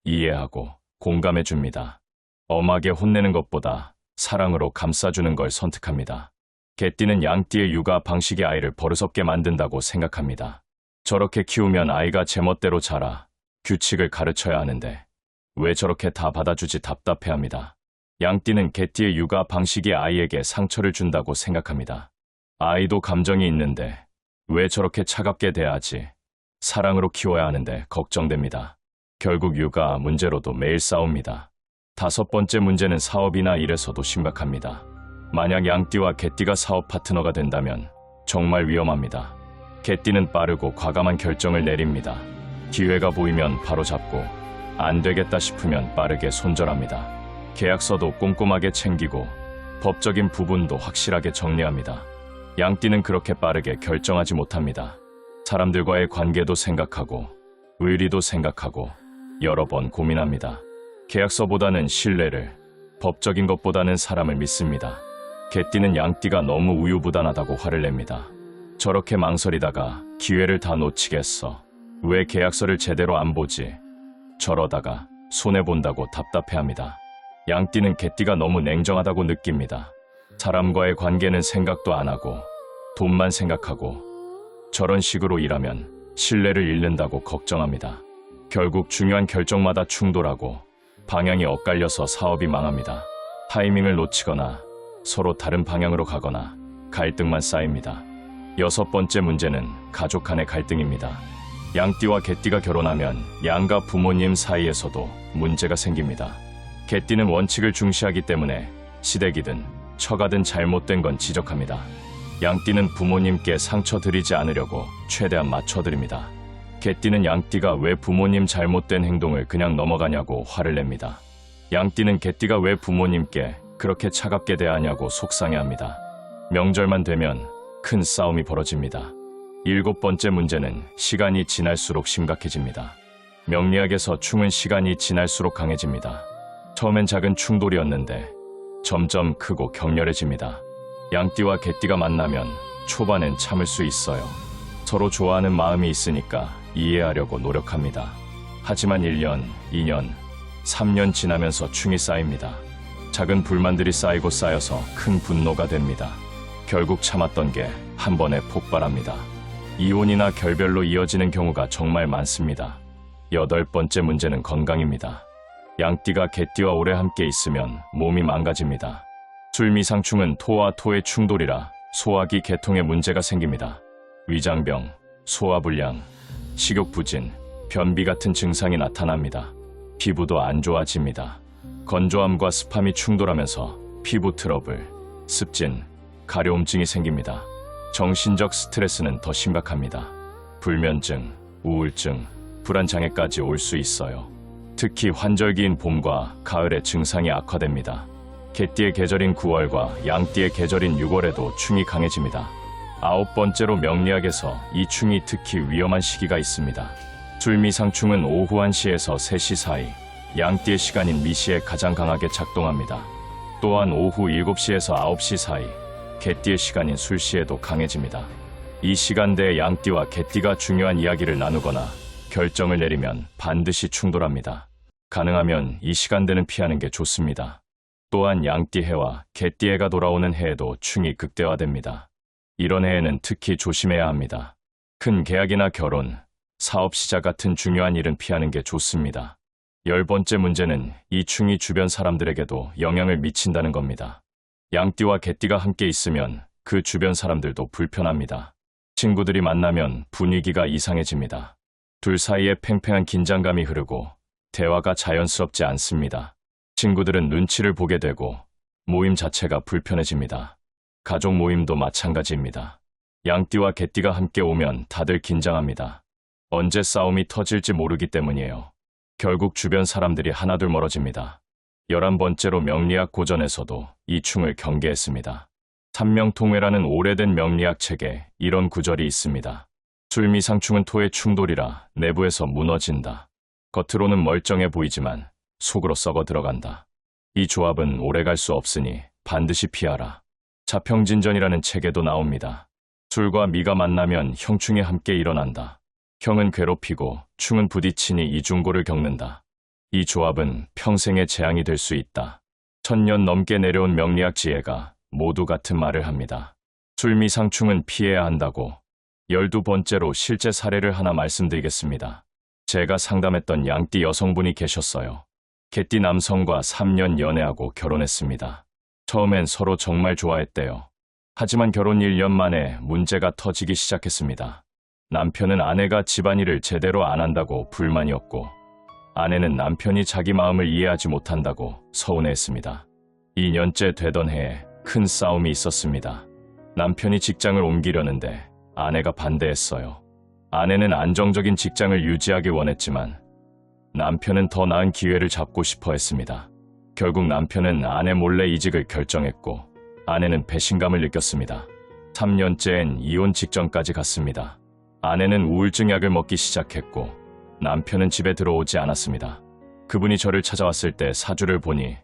이해하고 공감해 줍니다. 엄하게 혼내는 것보다 사랑으로 감싸주는 걸 선택합니다. 개띠는 양띠의 육아 방식이 아이를 버릇없게 만든다고 생각합니다. 저렇게 키우면 아이가 제멋대로 자라 규칙을 가르쳐야 하는데 왜 저렇게 다 받아주지 답답해합니다. 양띠는 개띠의 육아 방식이 아이에게 상처를 준다고 생각합니다. 아이도 감정이 있는데 왜 저렇게 차갑게 대하지? 사랑으로 키워야 하는데 걱정됩니다. 결국 육아 문제로도 매일 싸웁니다. 다섯 번째 문제는 사업이나 일에서도 심각합니다. 만약 양띠와 개띠가 사업 파트너가 된다면 정말 위험합니다. 개띠는 빠르고 과감한 결정을 내립니다. 기회가 보이면 바로 잡고 안 되겠다 싶으면 빠르게 손절합니다. 계약서도 꼼꼼하게 챙기고 법적인 부분도 확실하게 정리합니다. 양띠는 그렇게 빠르게 결정하지 못합니다. 사람들과의 관계도 생각하고 의리도 생각하고 여러 번 고민합니다. 계약서보다는 신뢰를, 법적인 것보다는 사람을 믿습니다. 개띠는 양띠가 너무 우유부단하다고 화를 냅니다. 저렇게 망설이다가 기회를 다 놓치겠어. 왜 계약서를 제대로 안 보지? 저러다가 손해본다고 답답해합니다. 양띠는 개띠가 너무 냉정하다고 느낍니다. 사람과의 관계는 생각도 안 하고 돈만 생각하고 저런 식으로 일하면 신뢰를 잃는다고 걱정합니다. 결국 중요한 결정마다 충돌하고 방향이 엇갈려서 사업이 망합니다. 타이밍을 놓치거나 서로 다른 방향으로 가거나 갈등만 쌓입니다. 여섯 번째 문제는 가족 간의 갈등입니다. 양띠와 개띠가 결혼하면 양가 부모님 사이에서도 문제가 생깁니다. 개띠는 원칙을 중시하기 때문에 시댁이든 처가든 잘못된 건 지적합니다. 양띠는 부모님께 상처 드리지 않으려고 최대한 맞춰드립니다. 개띠는 양띠가 왜 부모님 잘못된 행동을 그냥 넘어가냐고 화를 냅니다. 양띠는 개띠가 왜 부모님께 그렇게 차갑게 대하냐고 속상해합니다. 명절만 되면 큰 싸움이 벌어집니다. 일곱 번째 문제는 시간이 지날수록 심각해집니다. 명리학에서 충은 시간이 지날수록 강해집니다. 처음엔 작은 충돌이었는데 점점 크고 격렬해집니다. 양띠와 개띠가 만나면 초반엔 참을 수 있어요. 서로 좋아하는 마음이 있으니까 이해하려고 노력합니다. 하지만 1년, 2년, 3년 지나면서 충이 쌓입니다. 작은 불만들이 쌓이고 쌓여서 큰 분노가 됩니다. 결국 참았던 게 한 번에 폭발합니다. 이혼이나 결별로 이어지는 경우가 정말 많습니다. 여덟 번째 문제는 건강입니다. 양띠가 개띠와 오래 함께 있으면 몸이 망가집니다. 술 미상충은 토와 토의 충돌이라 소화기 계통에 문제가 생깁니다. 위장병, 소화불량, 식욕부진, 변비 같은 증상이 나타납니다. 피부도 안 좋아집니다. 건조함과 습함이 충돌하면서 피부 트러블, 습진, 가려움증이 생깁니다. 정신적 스트레스는 더 심각합니다. 불면증, 우울증, 불안장애까지 올 수 있어요. 특히 환절기인 봄과 가을에 증상이 악화됩니다. 개띠의 계절인 9월과 양띠의 계절인 6월에도 충이 강해집니다. 9번째로 명리학에서 이 충이 특히 위험한 시기가 있습니다. 술미상충은 오후 1시에서 3시 사이, 양띠의 시간인 미시에 가장 강하게 작동합니다. 또한 오후 7시에서 9시 사이, 개띠의 시간인 술시에도 강해집니다. 이 시간대에 양띠와 개띠가 중요한 이야기를 나누거나 결정을 내리면 반드시 충돌합니다. 가능하면 이 시간대는 피하는 게 좋습니다. 또한 양띠해와 개띠해가 돌아오는 해에도 충이 극대화됩니다. 이런 해에는 특히 조심해야 합니다. 큰 계약이나 결혼, 사업 시작 같은 중요한 일은 피하는 게 좋습니다. 10번째 문제는 이 충이 주변 사람들에게도 영향을 미친다는 겁니다. 양띠와 개띠가 함께 있으면 그 주변 사람들도 불편합니다. 친구들이 만나면 분위기가 이상해집니다. 둘 사이에 팽팽한 긴장감이 흐르고 대화가 자연스럽지 않습니다. 친구들은 눈치를 보게 되고 모임 자체가 불편해집니다. 가족 모임도 마찬가지입니다. 양띠와 개띠가 함께 오면 다들 긴장합니다. 언제 싸움이 터질지 모르기 때문이에요. 결국 주변 사람들이 하나둘 멀어집니다. 11번째로 명리학 고전에서도 이 충을 경계했습니다. 삼명통회라는 오래된 명리학 책에 이런 구절이 있습니다. 술미상충은 토의 충돌이라 내부에서 무너진다. 겉으로는 멀쩡해 보이지만 속으로 썩어 들어간다. 이 조합은 오래갈 수 없으니 반드시 피하라. 자평진전이라는 책에도 나옵니다. 술과 미가 만나면 형충이 함께 일어난다. 형은 괴롭히고 충은 부딪히니 이중고를 겪는다. 이 조합은 평생의 재앙이 될 수 있다. 1000년 넘게 내려온 명리학 지혜가 모두 같은 말을 합니다. 술미상충은 피해야 한다고. 12번째로 실제 사례를 하나 말씀드리겠습니다. 제가 상담했던 양띠 여성분이 계셨어요. 개띠 남성과 3년 연애하고 결혼했습니다. 처음엔 서로 정말 좋아했대요. 하지만 결혼 1년 만에 문제가 터지기 시작했습니다. 남편은 아내가 집안일을 제대로 안 한다고 불만이었고, 아내는 남편이 자기 마음을 이해하지 못한다고 서운해했습니다. 2년째 되던 해에 큰 싸움이 있었습니다. 남편이 직장을 옮기려는데 아내가 반대했어요. 아내는 안정적인 직장을 유지하길 원했지만 남편은 더 나은 기회를 잡고 싶어 했습니다. 결국 남편은 아내 몰래 이직을 결정했고 아내는 배신감을 느꼈습니다. 3년째엔 이혼 직전까지 갔습니다. 아내는 우울증 약을 먹기 시작했고 남편은 집에 들어오지 않았습니다. 그분이 저를 찾아왔을 때 사주를 보니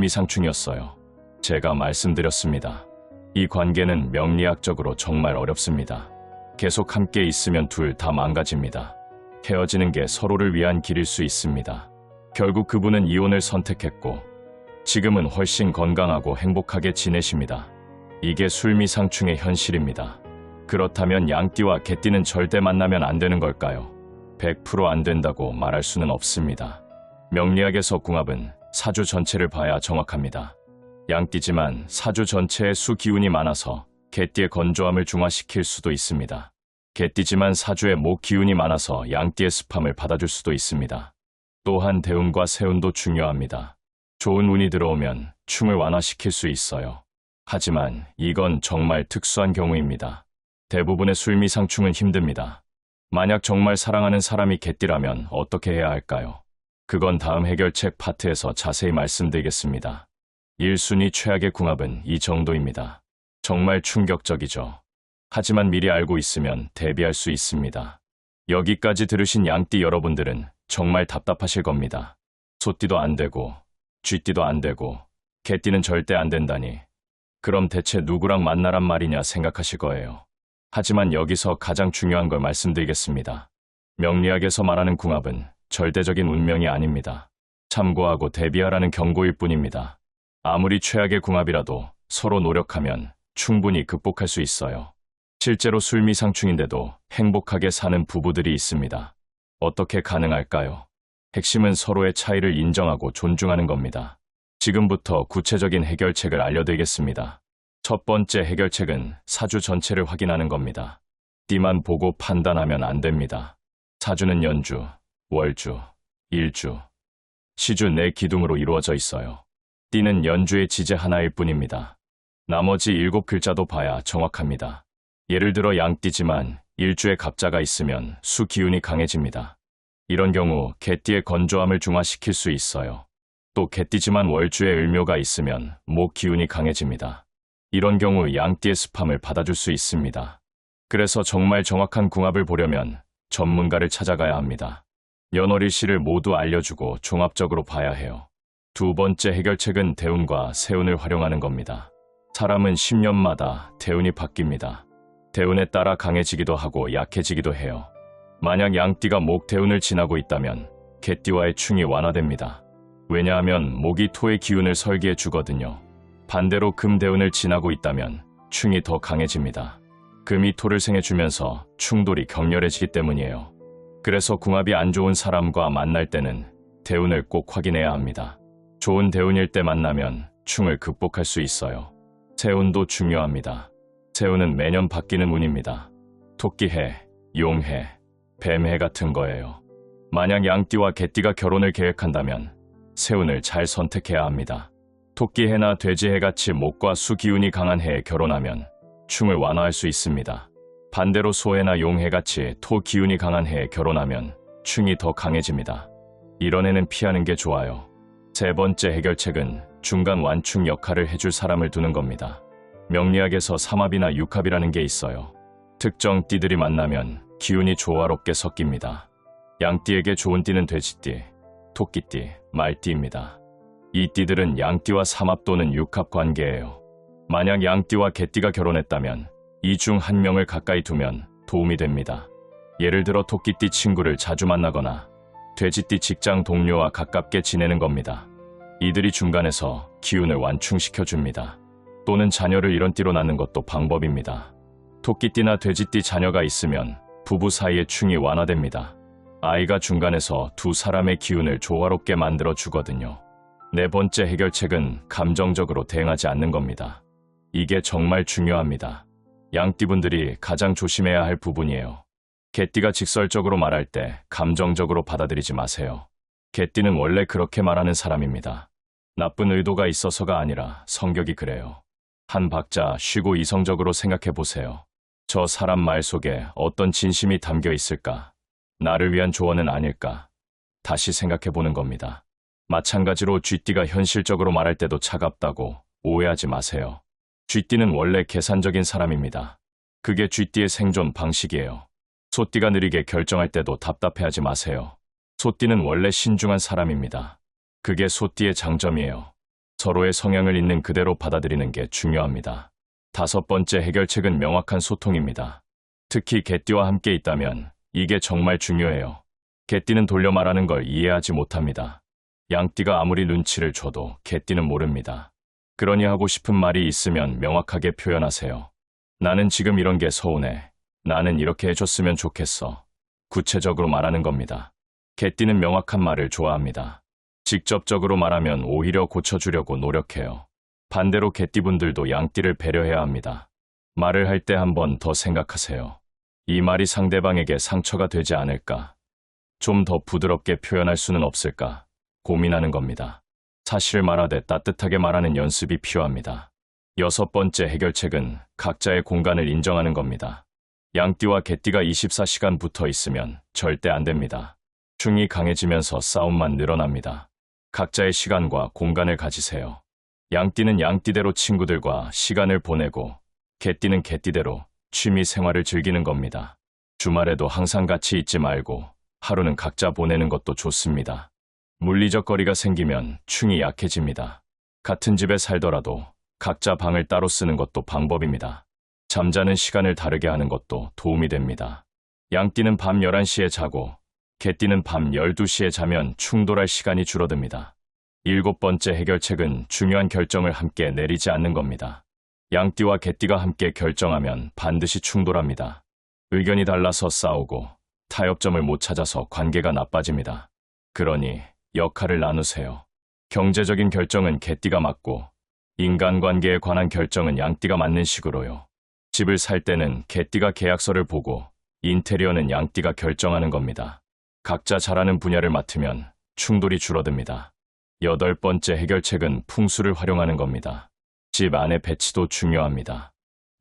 술미상충이었어요. 제가 말씀드렸습니다. 이 관계는 명리학적으로 정말 어렵습니다. 계속 함께 있으면 둘 다 망가집니다. 헤어지는 게 서로를 위한 길일 수 있습니다. 결국 그분은 이혼을 선택했고 지금은 훨씬 건강하고 행복하게 지내십니다. 이게 술미상충의 현실입니다. 그렇다면 양띠와 개띠는 절대 만나면 안 되는 걸까요? 100% 안 된다고 말할 수는 없습니다. 명리학에서 궁합은 사주 전체를 봐야 정확합니다. 양띠지만 사주 전체에 수 기운이 많아서 개띠의 건조함을 중화시킬 수도 있습니다. 개띠지만 사주에 목 기운이 많아서 양띠의 습함을 받아줄 수도 있습니다. 또한 대운과 세운도 중요합니다. 좋은 운이 들어오면 충을 완화시킬 수 있어요. 하지만 이건 정말 특수한 경우입니다. 대부분의 술미상충은 힘듭니다. 만약 정말 사랑하는 사람이 개띠라면 어떻게 해야 할까요? 그건 다음 해결책 파트에서 자세히 말씀드리겠습니다. 1순위 최악의 궁합은 이 정도입니다. 정말 충격적이죠. 하지만 미리 알고 있으면 대비할 수 있습니다. 여기까지 들으신 양띠 여러분들은 정말 답답하실 겁니다. 소띠도 안 되고 쥐띠도 안 되고 개띠는 절대 안 된다니. 그럼 대체 누구랑 만나란 말이냐 생각하실 거예요. 하지만 여기서 가장 중요한 걸 말씀드리겠습니다. 명리학에서 말하는 궁합은 절대적인 운명이 아닙니다. 참고하고 대비하라는 경고일 뿐입니다. 아무리 최악의 궁합이라도 서로 노력하면 충분히 극복할 수 있어요. 실제로 술미상충인데도 행복하게 사는 부부들이 있습니다. 어떻게 가능할까요? 핵심은 서로의 차이를 인정하고 존중하는 겁니다. 지금부터 구체적인 해결책을 알려드리겠습니다. 첫 번째 해결책은 사주 전체를 확인하는 겁니다. 띠만 보고 판단하면 안 됩니다. 사주는 연주, 월주, 일주, 시주 네 기둥으로 이루어져 있어요. 띠는 연주의 지제 하나일 뿐입니다. 나머지 7글자도 봐야 정확합니다. 예를 들어 양띠지만 일주에 갑자가 있으면 수 기운이 강해집니다. 이런 경우 개띠의 건조함을 중화시킬 수 있어요. 또 개띠지만 월주에 을묘가 있으면 목 기운이 강해집니다. 이런 경우 양띠의 습함을 받아줄 수 있습니다. 그래서 정말 정확한 궁합을 보려면 전문가를 찾아가야 합니다. 연월일시를 모두 알려주고 종합적으로 봐야 해요. 두 번째 해결책은 대운과 세운을 활용하는 겁니다. 사람은 10년마다 대운이 바뀝니다. 대운에 따라 강해지기도 하고 약해지기도 해요. 만약 양띠가 목 대운을 지나고 있다면 개띠와의 충이 완화됩니다. 왜냐하면 목이 토의 기운을 설계해 주거든요. 반대로 금 대운을 지나고 있다면 충이 더 강해집니다. 금이 토를 생해주면서 충돌이 격렬해지기 때문이에요. 그래서 궁합이 안 좋은 사람과 만날 때는 대운을 꼭 확인해야 합니다. 좋은 대운일 때 만나면 충을 극복할 수 있어요. 세운도 중요합니다. 세운은 매년 바뀌는 운입니다. 토끼해, 용해, 뱀해 같은 거예요. 만약 양띠와 개띠가 결혼을 계획한다면 세운을 잘 선택해야 합니다. 토끼해나 돼지해 같이 목과 수 기운이 강한 해에 결혼하면 충을 완화할 수 있습니다. 반대로 소해나 용해 같이 토 기운이 강한 해에 결혼하면 충이 더 강해집니다. 이런 해는 피하는 게 좋아요. 세 번째 해결책은 중간 완충 역할을 해줄 사람을 두는 겁니다. 명리학에서 삼합이나 육합이라는 게 있어요. 특정 띠들이 만나면 기운이 조화롭게 섞입니다. 양띠에게 좋은 띠는 돼지띠, 토끼띠, 말띠입니다. 이 띠들은 양띠와 삼합 또는 육합 관계예요. 만약 양띠와 개띠가 결혼했다면 이 중 한 명을 가까이 두면 도움이 됩니다. 예를 들어 토끼띠 친구를 자주 만나거나 돼지띠 직장 동료와 가깝게 지내는 겁니다. 이들이 중간에서 기운을 완충시켜줍니다. 또는 자녀를 이런 띠로 낳는 것도 방법입니다. 토끼띠나 돼지띠 자녀가 있으면 부부 사이의 충이 완화됩니다. 아이가 중간에서 두 사람의 기운을 조화롭게 만들어 주거든요. 네 번째 해결책은 감정적으로 대응하지 않는 겁니다. 이게 정말 중요합니다. 양띠분들이 가장 조심해야 할 부분이에요. 개띠가 직설적으로 말할 때 감정적으로 받아들이지 마세요. 개띠는 원래 그렇게 말하는 사람입니다. 나쁜 의도가 있어서가 아니라 성격이 그래요. 한 박자 쉬고 이성적으로 생각해 보세요. 저 사람 말 속에 어떤 진심이 담겨 있을까? 나를 위한 조언은 아닐까? 다시 생각해 보는 겁니다. 마찬가지로 쥐띠가 현실적으로 말할 때도 차갑다고 오해하지 마세요. 쥐띠는 원래 계산적인 사람입니다. 그게 쥐띠의 생존 방식이에요. 소띠가 느리게 결정할 때도 답답해하지 마세요. 소띠는 원래 신중한 사람입니다. 그게 소띠의 장점이에요. 서로의 성향을 있는 그대로 받아들이는 게 중요합니다. 다섯 번째 해결책은 명확한 소통입니다. 특히 개띠와 함께 있다면 이게 정말 중요해요. 개띠는 돌려 말하는 걸 이해하지 못합니다. 양띠가 아무리 눈치를 줘도 개띠는 모릅니다. 그러니 하고 싶은 말이 있으면 명확하게 표현하세요. 나는 지금 이런 게 서운해. 나는 이렇게 해줬으면 좋겠어. 구체적으로 말하는 겁니다. 개띠는 명확한 말을 좋아합니다. 직접적으로 말하면 오히려 고쳐주려고 노력해요. 반대로 개띠분들도 양띠를 배려해야 합니다. 말을 할 때 한 번 더 생각하세요. 이 말이 상대방에게 상처가 되지 않을까? 좀 더 부드럽게 표현할 수는 없을까? 고민하는 겁니다. 사실 말하되 따뜻하게 말하는 연습이 필요합니다. 여섯 번째 해결책은 각자의 공간을 인정하는 겁니다. 양띠와 개띠가 24시간 붙어 있으면 절대 안 됩니다. 충이 강해지면서 싸움만 늘어납니다. 각자의 시간과 공간을 가지세요. 양띠는 양띠대로 친구들과 시간을 보내고 개띠는 개띠대로 취미 생활을 즐기는 겁니다. 주말에도 항상 같이 있지 말고 하루는 각자 보내는 것도 좋습니다. 물리적 거리가 생기면 충이 약해집니다. 같은 집에 살더라도 각자 방을 따로 쓰는 것도 방법입니다. 잠자는 시간을 다르게 하는 것도 도움이 됩니다. 양띠는 밤 11시에 자고 개띠는 밤 12시에 자면 충돌할 시간이 줄어듭니다. 일곱 번째 해결책은 중요한 결정을 함께 내리지 않는 겁니다. 양띠와 개띠가 함께 결정하면 반드시 충돌합니다. 의견이 달라서 싸우고 타협점을 못 찾아서 관계가 나빠집니다. 그러니 역할을 나누세요. 경제적인 결정은 개띠가 맡고 인간관계에 관한 결정은 양띠가 맡는 식으로요. 집을 살 때는 개띠가 계약서를 보고 인테리어는 양띠가 결정하는 겁니다. 각자 잘하는 분야를 맡으면 충돌이 줄어듭니다. 8번째 해결책은 풍수를 활용하는 겁니다. 집 안의 배치도 중요합니다.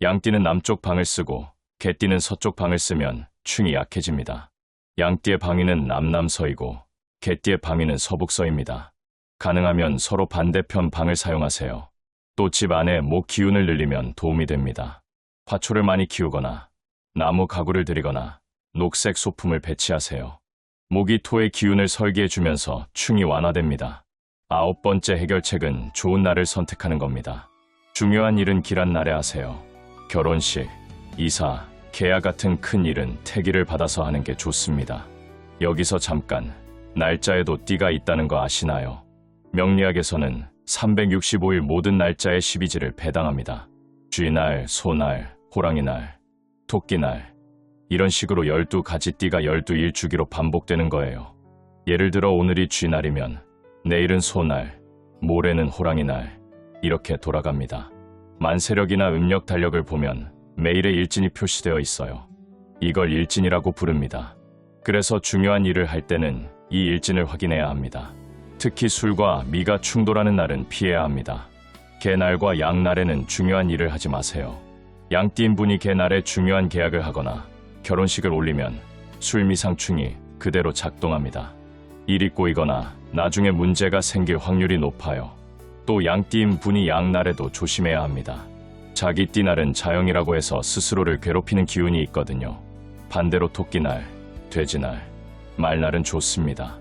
양띠는 남쪽 방을 쓰고 개띠는 서쪽 방을 쓰면 충이 약해집니다. 양띠의 방위는 남남서이고 개띠의 방위는 서북서입니다. 가능하면 서로 반대편 방을 사용하세요. 또 집 안에 목 기운을 늘리면 도움이 됩니다. 화초를 많이 키우거나 나무 가구를 들이거나 녹색 소품을 배치하세요. 목이 토의 기운을 설계해주면서 충이 완화됩니다. 9번째 해결책은 좋은 날을 선택하는 겁니다. 중요한 일은 길한 날에 하세요. 결혼식, 이사, 계약 같은 큰 일은 태기를 받아서 하는 게 좋습니다. 여기서 잠깐, 날짜에도 띠가 있다는 거 아시나요? 명리학에서는 365일 모든 날짜의 12지를 배당합니다. 쥐날, 소날, 호랑이날, 토끼날, 이런 식으로 12가지 띠가 12일 주기로 반복되는 거예요. 예를 들어 오늘이 쥐날이면 내일은 소날, 모레는 호랑이날, 이렇게 돌아갑니다. 만세력이나 음력 달력을 보면 매일의 일진이 표시되어 있어요. 이걸 일진이라고 부릅니다. 그래서 중요한 일을 할 때는 이 일진을 확인해야 합니다. 특히 술과 미가 충돌하는 날은 피해야 합니다. 개날과 양날에는 중요한 일을 하지 마세요. 양띠인 분이 개날에 중요한 계약을 하거나 결혼식을 올리면 술미상충이 그대로 작동합니다. 일이 꼬이거나 나중에 문제가 생길 확률이 높아요. 또 양띠인 분이 양날에도 조심해야 합니다. 자기 띠날은 자영이라고 해서 스스로를 괴롭히는 기운이 있거든요. 반대로 토끼날, 돼지날, 말날은 좋습니다.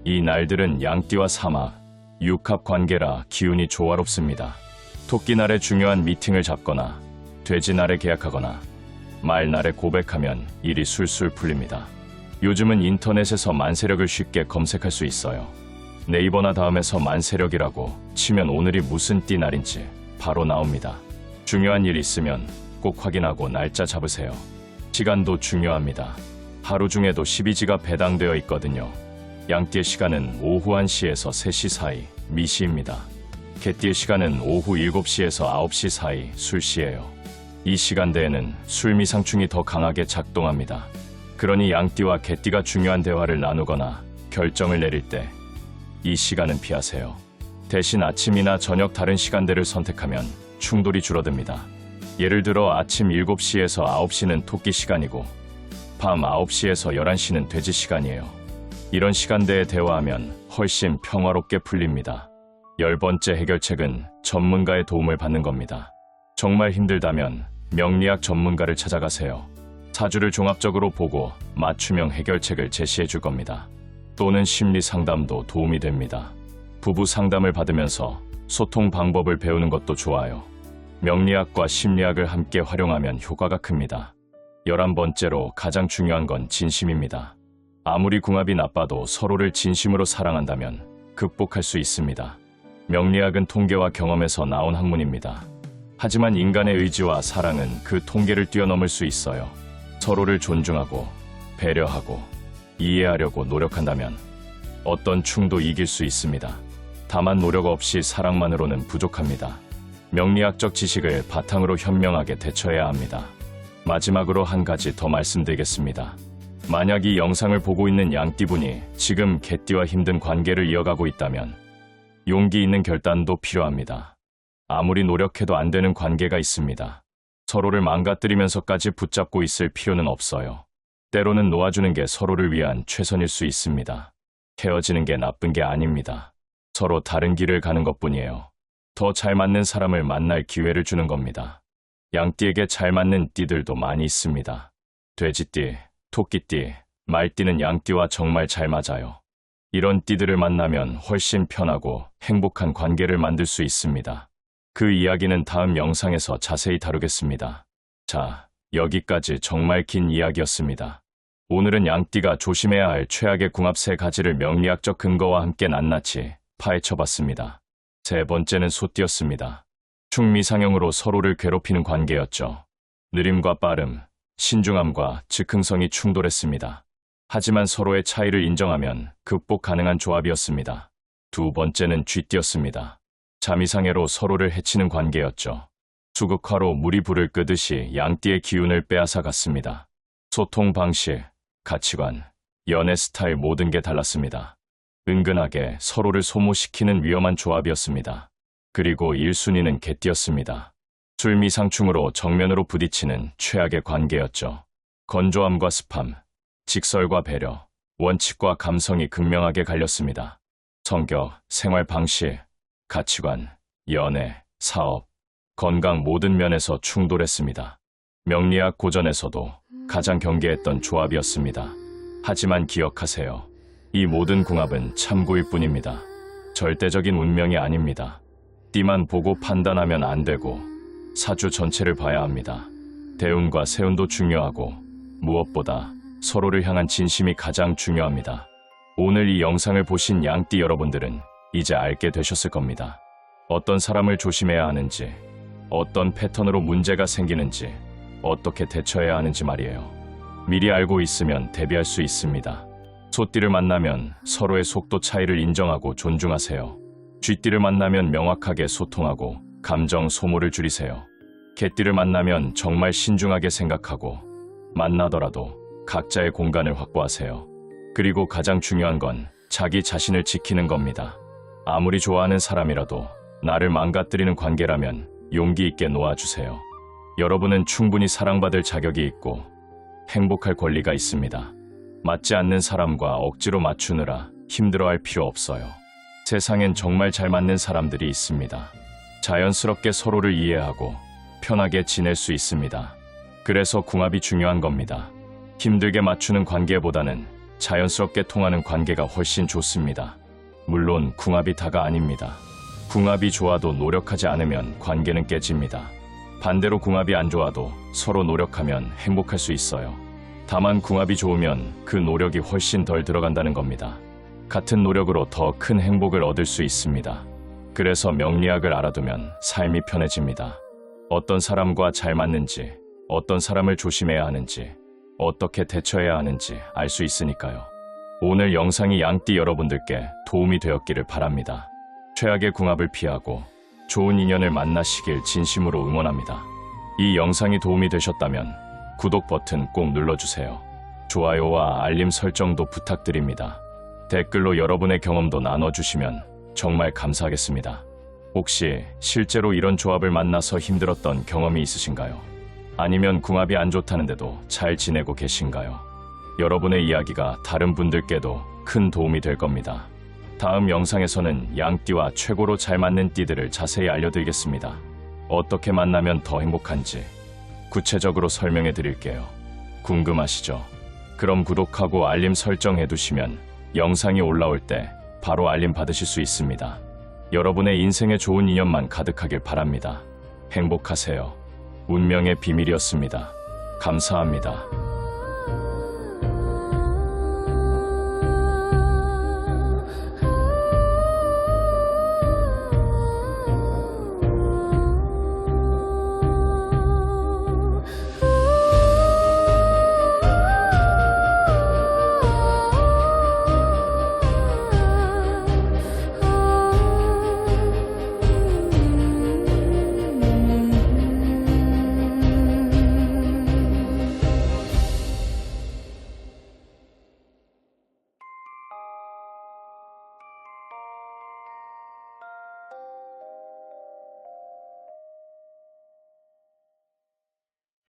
이 날들은 양띠와 사막, 육합 관계라 기운이 조화롭습니다. 토끼날에 중요한 미팅을 잡거나 돼지날에 계약하거나 말날에 고백하면 일이 술술 풀립니다. 요즘은 인터넷에서 만세력을 쉽게 검색할 수 있어요. 네이버나 다음에서 만세력이라고 치면 오늘이 무슨 띠날인지 바로 나옵니다. 중요한 일 있으면 꼭 확인하고 날짜 잡으세요. 시간도 중요합니다. 하루 중에도 12지가 배당되어 있거든요. 양띠의 시간은 오후 1시에서 3시 사이 미시입니다. 개띠의 시간은 오후 7시에서 9시 사이 술시예요. 이 시간대에는 술미상충이 더 강하게 작동합니다. 그러니 양띠와 개띠가 중요한 대화를 나누거나 결정을 내릴 때 이 시간은 피하세요. 대신 아침이나 저녁 다른 시간대를 선택하면 충돌이 줄어듭니다. 예를 들어 아침 7시에서 9시는 토끼 시간이고 밤 9시에서 11시는 돼지 시간이에요. 이런 시간대에 대화하면 훨씬 평화롭게 풀립니다. 10번째 해결책은 전문가의 도움을 받는 겁니다. 정말 힘들다면 명리학 전문가를 찾아가세요. 사주를 종합적으로 보고 맞춤형 해결책을 제시해 줄 겁니다. 또는 심리 상담도 도움이 됩니다. 부부 상담을 받으면서 소통 방법을 배우는 것도 좋아요. 명리학과 심리학을 함께 활용하면 효과가 큽니다. 11번째로 가장 중요한 건 진심입니다. 아무리 궁합이 나빠도 서로를 진심으로 사랑한다면 극복할 수 있습니다. 명리학은 통계와 경험에서 나온 학문입니다. 하지만 인간의 의지와 사랑은 그 통계를 뛰어넘을 수 있어요. 서로를 존중하고 배려하고 이해하려고 노력한다면 어떤 충도 이길 수 있습니다. 다만 노력 없이 사랑만으로는 부족합니다. 명리학적 지식을 바탕으로 현명하게 대처해야 합니다. 마지막으로 한 가지 더 말씀드리겠습니다. 만약 이 영상을 보고 있는 양띠분이 지금 개띠와 힘든 관계를 이어가고 있다면 용기 있는 결단도 필요합니다. 아무리 노력해도 안 되는 관계가 있습니다. 서로를 망가뜨리면서까지 붙잡고 있을 필요는 없어요. 때로는 놓아주는 게 서로를 위한 최선일 수 있습니다. 헤어지는 게 나쁜 게 아닙니다. 서로 다른 길을 가는 것뿐이에요. 더 잘 맞는 사람을 만날 기회를 주는 겁니다. 양띠에게 잘 맞는 띠들도 많이 있습니다. 돼지띠, 토끼띠, 말띠는 양띠와 정말 잘 맞아요. 이런 띠들을 만나면 훨씬 편하고 행복한 관계를 만들 수 있습니다. 그 이야기는 다음 영상에서 자세히 다루겠습니다. 자, 여기까지 정말 긴 이야기였습니다. 오늘은 양띠가 조심해야 할 최악의 궁합 3가지를 명리학적 근거와 함께 낱낱이 파헤쳐봤습니다. 3번째는 소띠였습니다. 충미상형으로 서로를 괴롭히는 관계였죠. 느림과 빠름, 신중함과 즉흥성이 충돌했습니다. 하지만 서로의 차이를 인정하면 극복 가능한 조합이었습니다. 2번째는 쥐띠였습니다. 잠이상해로 서로를 해치는 관계였죠. 수극화로 물이 불을 끄듯이 양띠의 기운을 빼앗아 갔습니다. 소통 방식, 가치관, 연애 스타일 모든 게 달랐습니다. 은근하게 서로를 소모시키는 위험한 조합이었습니다. 그리고 1순위는 개띠였습니다. 술미상충으로 정면으로 부딪히는 최악의 관계였죠. 건조함과 습함, 직설과 배려, 원칙과 감성이 극명하게 갈렸습니다. 성격, 생활 방식, 가치관, 연애, 사업, 건강 모든 면에서 충돌했습니다. 명리학 고전에서도 가장 경계했던 조합이었습니다. 하지만 기억하세요. 이 모든 궁합은 참고일 뿐입니다. 절대적인 운명이 아닙니다. 띠만 보고 판단하면 안 되고 사주 전체를 봐야 합니다. 대운과 세운도 중요하고 무엇보다 서로를 향한 진심이 가장 중요합니다. 오늘 이 영상을 보신 양띠 여러분들은 이제 알게 되셨을 겁니다. 어떤 사람을 조심해야 하는지, 어떤 패턴으로 문제가 생기는지, 어떻게 대처해야 하는지 말이에요. 미리 알고 있으면 대비할 수 있습니다. 소띠를 만나면 서로의 속도 차이를 인정하고 존중하세요. 쥐띠를 만나면 명확하게 소통하고 감정 소모를 줄이세요. 개띠를 만나면 정말 신중하게 생각하고 만나더라도 각자의 공간을 확보하세요. 그리고 가장 중요한 건 자기 자신을 지키는 겁니다. 아무리 좋아하는 사람이라도 나를 망가뜨리는 관계라면 용기 있게 놓아주세요. 여러분은 충분히 사랑받을 자격이 있고 행복할 권리가 있습니다. 맞지 않는 사람과 억지로 맞추느라 힘들어할 필요 없어요. 세상엔 정말 잘 맞는 사람들이 있습니다. 자연스럽게 서로를 이해하고 편하게 지낼 수 있습니다. 그래서 궁합이 중요한 겁니다. 힘들게 맞추는 관계보다는 자연스럽게 통하는 관계가 훨씬 좋습니다. 물론 궁합이 다가 아닙니다. 궁합이 좋아도 노력하지 않으면 관계는 깨집니다. 반대로 궁합이 안 좋아도 서로 노력하면 행복할 수 있어요. 다만 궁합이 좋으면 그 노력이 훨씬 덜 들어간다는 겁니다. 같은 노력으로 더 큰 행복을 얻을 수 있습니다. 그래서 명리학을 알아두면 삶이 편해집니다. 어떤 사람과 잘 맞는지, 어떤 사람을 조심해야 하는지, 어떻게 대처해야 하는지 알 수 있으니까요. 오늘 영상이 양띠 여러분들께 도움이 되었기를 바랍니다. 최악의 궁합을 피하고 좋은 인연을 만나시길 진심으로 응원합니다. 이 영상이 도움이 되셨다면 구독 버튼 꼭 눌러주세요. 좋아요와 알림 설정도 부탁드립니다. 댓글로 여러분의 경험도 나눠주시면 정말 감사하겠습니다. 혹시 실제로 이런 조합을 만나서 힘들었던 경험이 있으신가요? 아니면 궁합이 안 좋다는데도 잘 지내고 계신가요? 여러분의 이야기가 다른 분들께도 큰 도움이 될 겁니다. 다음 영상에서는 양띠와 최고로 잘 맞는 띠들을 자세히 알려드리겠습니다. 어떻게 만나면 더 행복한지 구체적으로 설명해 드릴게요. 궁금하시죠? 그럼 구독하고 알림 설정해 두시면 영상이 올라올 때 바로 알림 받으실 수 있습니다. 여러분의 인생에 좋은 인연만 가득하길 바랍니다. 행복하세요. 운명의 비밀이었습니다. 감사합니다.